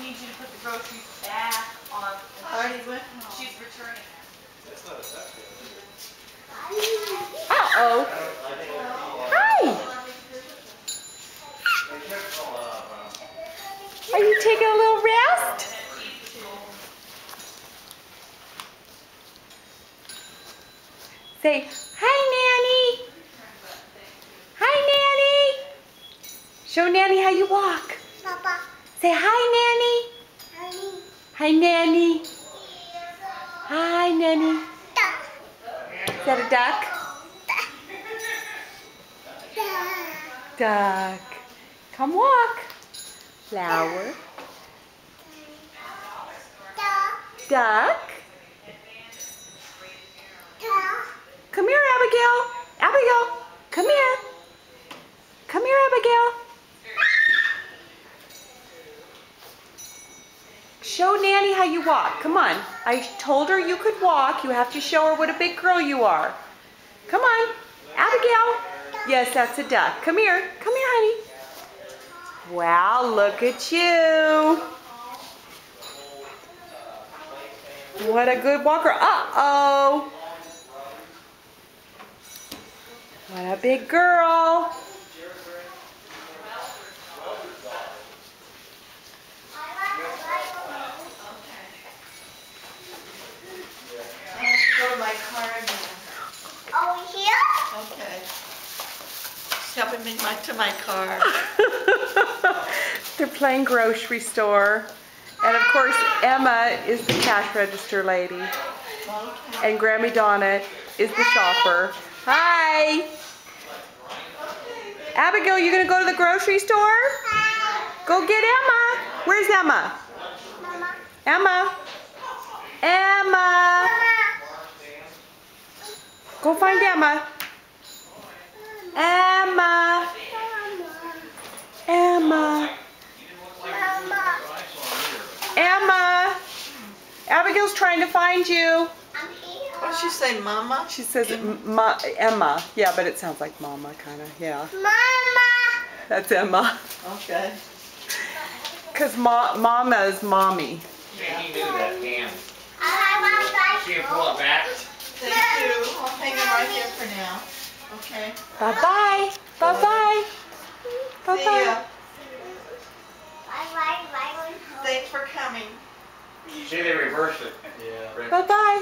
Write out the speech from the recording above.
need you to put the groceries back on. Already went? She's returning them. That's not a duck. Uh-oh. Hi. Are you taking a little rest? Say, hi, Nanny. Hi, Nanny. Show Nanny how you walk. Papa. Say, hi, Nanny. Honey. Hi, Nanny. Hi, Nanny. Is that a duck? Duck. Come walk. Flower. Duck. Come here, Abigail. Abigail, come here. Come here, Abigail. Show Nanny how you walk. Come on. I told her you could walk. You have to show her what a big girl you are. Come on. Abigail. Yes, that's a duck. Come here. Come here, honey. Wow, look at you. What a good walker. Uh-oh. What a big girl. Go to my car now. Over here? Okay. Step me to my car. They're playing grocery store. And of course, Emma is the cash register lady. Okay. And Grammy Donna is the shopper. Hi. Abigail, you gonna go to the grocery store? Go get Emma. Where's Emma? Mama. Emma. Emma. Go find Emma. Emma. Emma. Emma. Abigail's trying to find you. I'm here. What did she say, Mama? She says Emma. Yeah, but it sounds like Mama, kind of. Yeah. Mama. That's Emma. Okay. Because Mama is mommy. Yeah, he knew that hand. I want She can pull it back. Thank you. I'll hang it right here for now. Okay. Bye-bye. Bye-bye. See Bye-bye. ya. Bye. Thanks for coming. See, they reversed it. Yeah. Bye-bye.